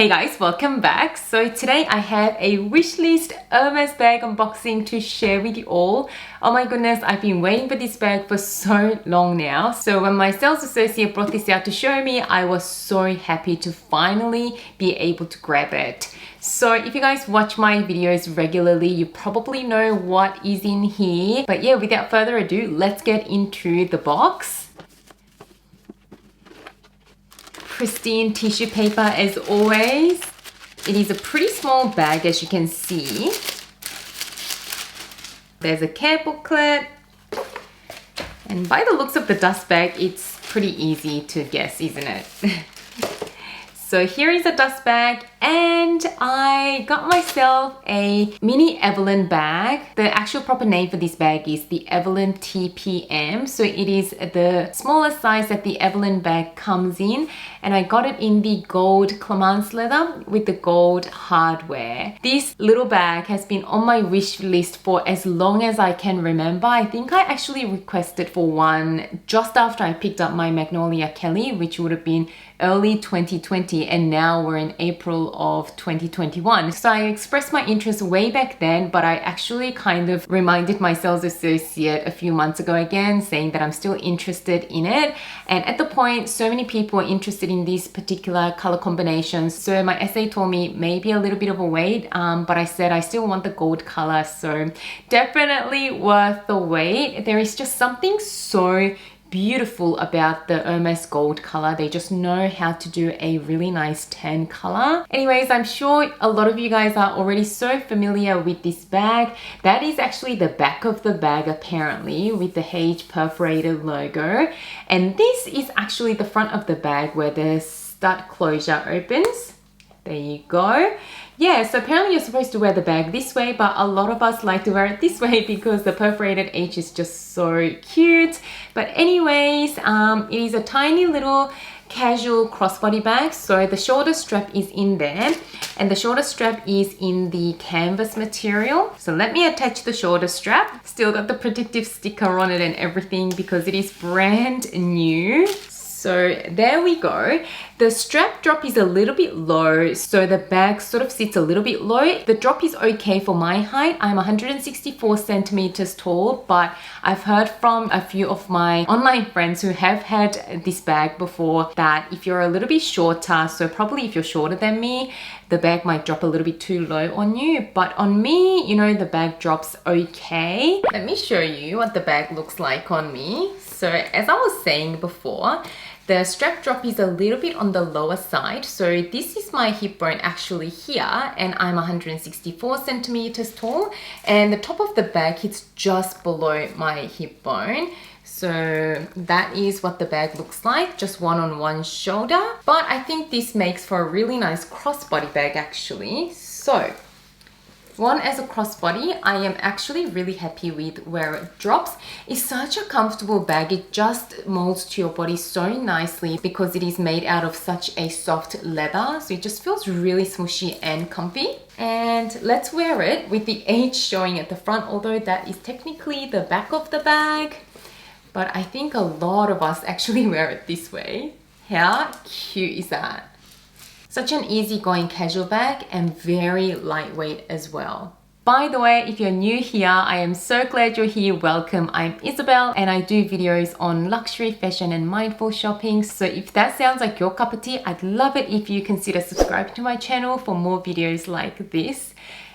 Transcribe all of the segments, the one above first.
Hey guys, welcome back. So today I have a Wishlist Hermès bag unboxing to share with you all. Oh my goodness, I've been waiting for this bag for so long now. So when my sales associate brought this out to show me, I was so happy to finally be able to grab it. So if you guys watch my videos regularly, you probably know what is in here. But yeah, without further ado, let's get into the box. Pristine tissue paper as always. It is a pretty small bag as you can see. There's a care booklet. And by the looks of the dust bag, it's pretty easy to guess, isn't it? So here is a dust bag, and I got myself a mini Evelyn bag. The actual proper name for this bag is the Evelyn TPM. So it is the smallest size that the Evelyn bag comes in, and I got it in the gold clemence leather with the gold hardware. This little bag has been on my wish list for as long as I can remember. I think I actually requested for one just after I picked up my Magnolia Kelly, which would have been early 2020, and now we're in April of 2021. So I expressed my interest way back then, but I actually kind of reminded my sales associate a few months ago again, saying that I'm still interested in it. And at the point, so many people were interested in this particular color combination. So my SA told me maybe a little bit of a wait, but I said I still want the gold color. So definitely worth the wait. There is just something so beautiful about the Hermès gold color. They just know how to do a really nice tan color. Anyways, I'm sure a lot of you guys are already so familiar with this bag. That is actually the back of the bag apparently, with the H perforated logo. And this is actually the front of the bag where the stud closure opens. There you go. Yeah, so apparently you're supposed to wear the bag this way, but a lot of us like to wear it this way because the perforated H is just so cute. But anyways, it is a tiny little casual crossbody bag. So the shoulder strap is in there, and the shoulder strap is in the canvas material. So let me attach the shoulder strap. Still got the protective sticker on it and everything because it is brand new. So there we go. The strap drop is a little bit low, so the bag sort of sits a little bit low. The drop is okay for my height. I'm 164 centimeters tall, but I've heard from a few of my online friends who have had this bag before that if you're a little bit shorter, so probably if you're shorter than me, the bag might drop a little bit too low on you. But on me, you know, the bag drops okay. Let me show you what the bag looks like on me. So as I was saying before, the strap drop is a little bit on the lower side. So this is my hip bone actually here, and I'm 164 centimeters tall, and the top of the bag hits just below my hip bone. So that is what the bag looks like, just one on one shoulder. But I think this makes for a really nice crossbody bag actually. So one as a crossbody, I am actually really happy with where it drops. It's such a comfortable bag. It just molds to your body so nicely because it is made out of such a soft leather. So it just feels really smushy and comfy. And let's wear it with the H showing at the front, although that is technically the back of the bag. But I think a lot of us actually wear it this way. How cute is that? Such an easygoing casual bag and very lightweight as well. By the way, if you're new here, I am so glad you're here. Welcome. I'm Isabelle and I do videos on luxury, fashion and mindful shopping. So if that sounds like your cup of tea, I'd love it if you consider subscribing to my channel for more videos like this.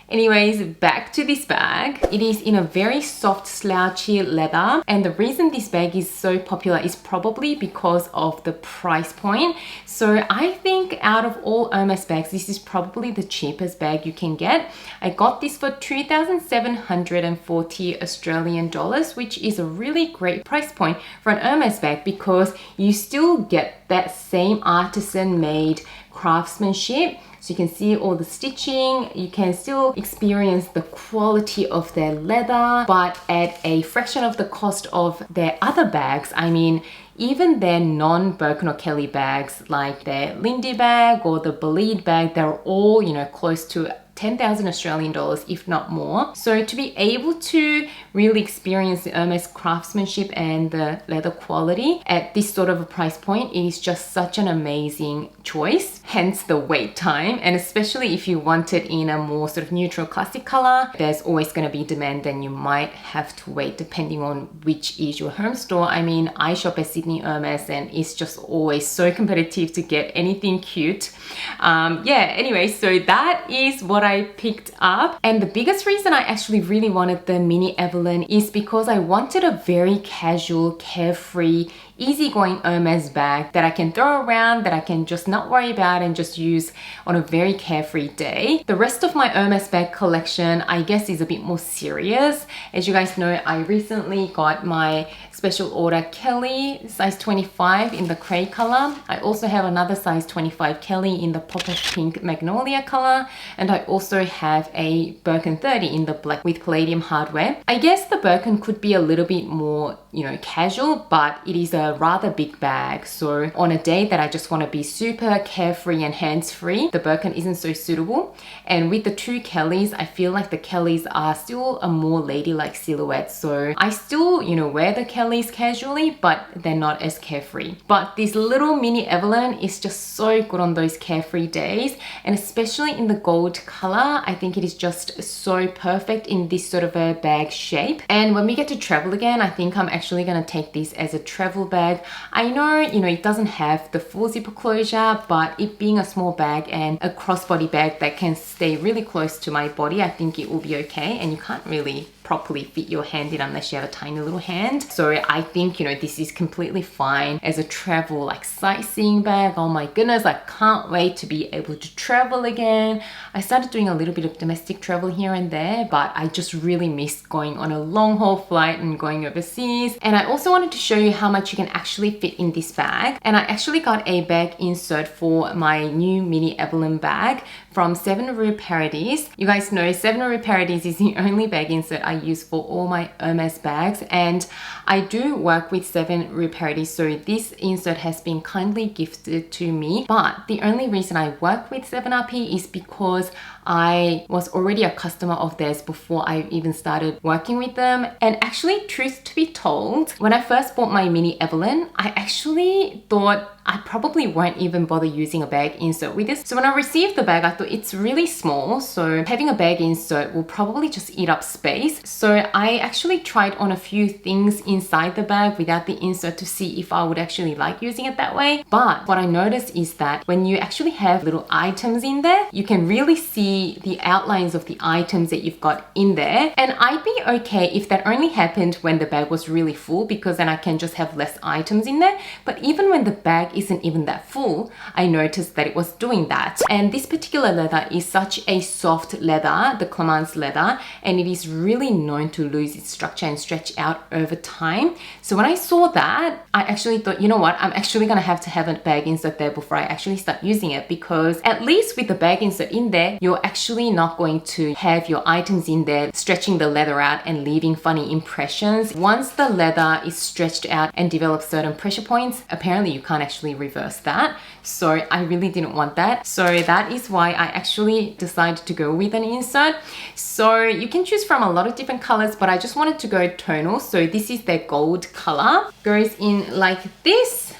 Anyways, back to this bag. It is in a very soft slouchy leather, and the reason this bag is so popular is probably because of the price point. So I think out of all Hermès bags, this is probably the cheapest bag you can get. I got this for 2,740 Australian dollars, which is a really great price point for an Hermès bag because you still get that same artisan made craftsmanship. So you can see all the stitching, you can still experience the quality of their leather, but at a fraction of the cost of their other bags. I mean, even their non-Birkin or Kelly bags, like their Lindy bag or the Bolide bag, they're all, you know, close to 10,000 Australian dollars, if not more. So to be able to really experience the Hermès craftsmanship and the leather quality at this sort of a price point, it is just such an amazing choice, hence the wait time. And especially if you want it in a more sort of neutral classic color, there's always going to be demand and you might have to wait depending on which is your home store. I mean, I shop at Sydney Hermès and it's just always so competitive to get anything cute. Yeah, anyway, so that is what I picked up. And the biggest reason I actually really wanted the mini Evelyn is because I wanted a very casual, carefree, easygoing Hermès bag that I can throw around, that I can just not worry about and just use on a very carefree day. The rest of my Hermès bag collection, I guess, is a bit more serious. As you guys know, I recently got my special order Kelly size 25 in the cray color. I also have another size 25 Kelly in the pop of pink magnolia color, and I also have a Birkin 30 in the black with palladium hardware. I guess the Birkin could be a little bit more, you know, casual, but it is a rather big bag. So on a day that I just want to be super carefree and hands-free, the Birkin isn't so suitable. And with the two Kellys, I feel like the Kellys are still a more ladylike silhouette. So I still, you know, wear the Kellys casually, but they're not as carefree. But this little mini Evelyn is just so good on those carefree days, and especially in the gold color, I think it is just so perfect in this sort of a bag shape. And when we get to travel again, I think I'm actually going to take this as a travel bag. I know, you know, it doesn't have the full zipper closure, but it being a small bag and a crossbody bag that can stay really close to my body, I think it will be okay. And you can't really properly fit your hand in unless you have a tiny little hand. So I think, you know, this is completely fine as a travel like sightseeing bag. Oh my goodness, I can't wait to be able to travel again. I started doing a little bit of domestic travel here and there, but I just really missed going on a long haul flight and going overseas. And I also wanted to show you how much you can actually fit in this bag. And I actually got a bag insert for my new mini Evelyn bag from Seven Rue Paradis. You guys know Seven Rue Paradis is the only bag insert I use for all my Hermès bags, and I do work with Seven Rue Paradis, so this insert has been kindly gifted to me. But the only reason I work with 7RP is because I was already a customer of theirs before I even started working with them. And actually, truth to be told, when I first bought my mini Evelyn, I actually thought I probably won't even bother using a bag insert with this. So when I received the bag, I thought it's really small, so having a bag insert will probably just eat up space. So I actually tried on a few things inside the bag without the insert to see if I would actually like using it that way. But what I noticed is that when you actually have little items in there, you can really see the outlines of the items that you've got in there. And I'd be okay if that only happened when the bag was really full, because then I can just have less items in there. But even when the bag isn't even that full, I noticed that it was doing that. And this particular leather is such a soft leather, the Clemence leather, and it is really known to lose its structure and stretch out over time. So when I saw that, I actually thought, you know what, I'm actually gonna have to have a bag insert there before I actually start using it, because at least with the bag insert in there, you're actually not going to have your items in there stretching the leather out and leaving funny impressions. Once the leather is stretched out and develops certain pressure points, apparently you can't actually reverse that. So I really didn't want that. So that is why I actually decided to go with an insert. So you can choose from a lot of different colors, but I just wanted to go tonal. So this is their gold color. Goes in like this.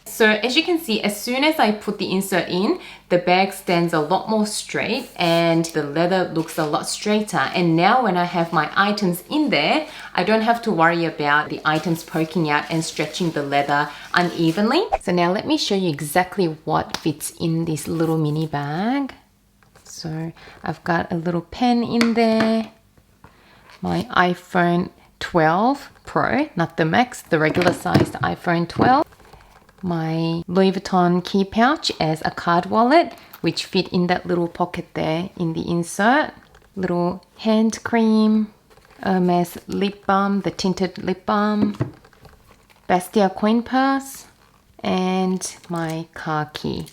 So as you can see, as soon as I put the insert in, the bag stands a lot more straight and the leather looks a lot straighter. And now when I have my items in there, I don't have to worry about the items poking out and stretching the leather unevenly. So now let me show you exactly what fits in this little mini bag. So I've got a little pen in there, my iPhone 12 Pro, not the Max, the regular sized iPhone 12. My Louis Vuitton key pouch as a card wallet, which fit in that little pocket there in the insert. Little hand cream, Hermès lip balm, the tinted lip balm, Bastia coin purse, and my car key.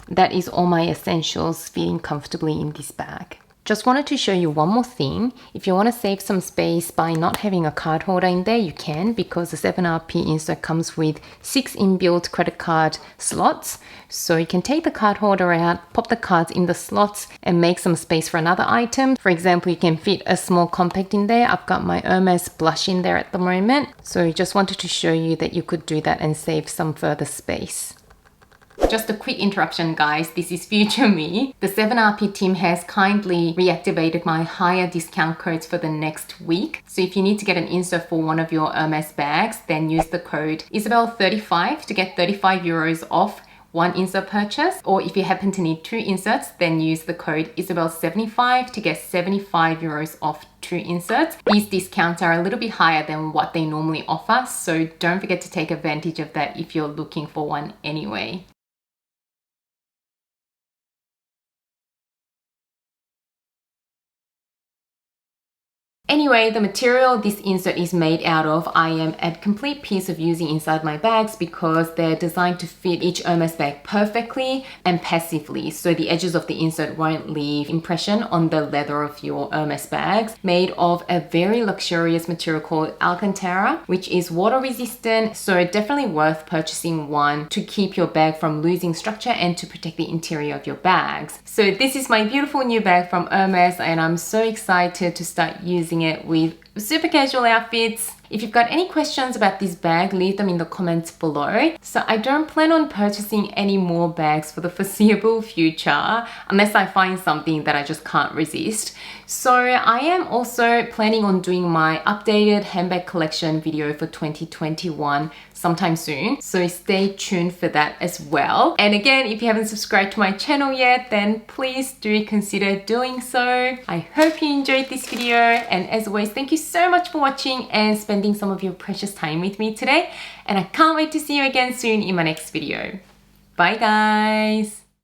That is all my essentials fitting comfortably in this bag. Just wanted to show you one more thing. If you want to save some space by not having a card holder in there, you can, because the 7RP insert comes with 6 inbuilt credit card slots. So you can take the card holder out, pop the cards in the slots and make some space for another item. For example, you can fit a small compact in there. I've got my Hermès blush in there at the moment. So just wanted to show you that you could do that and save some further space. Just a quick interruption, guys. This is future me. The 7RP team has kindly reactivated my higher discount codes for the next week. So if you need to get an insert for one of your Hermès bags, then use the code Isabelle35 to get 35 euros off one insert purchase. Or if you happen to need 2 inserts, then use the code Isabelle75 to get 75 euros off 2 inserts. These discounts are a little bit higher than what they normally offer, so don't forget to take advantage of that if you're looking for one anyway. Anyway, the material this insert is made out of, I am at complete peace of using inside my bags because they're designed to fit each Hermès bag perfectly and passively, so the edges of the insert won't leave impression on the leather of your Hermès bags. Made of a very luxurious material called Alcantara, which is water resistant, so definitely worth purchasing one to keep your bag from losing structure and to protect the interior of your bags. So this is my beautiful new bag from Hermès, and I'm so excited to start using it with super casual outfits. If you've got any questions about this bag, leave them in the comments below. So I don't plan on purchasing any more bags for the foreseeable future unless I find something that I just can't resist. So I am also planning on doing my updated handbag collection video for 2021 sometime soon. So stay tuned for that as well. And again, if you haven't subscribed to my channel yet, then please do consider doing so. I hope you enjoyed this video. And as always, thank you so much for watching and spending some of your precious time with me today. And I can't wait to see you again soon in my next video. Bye guys.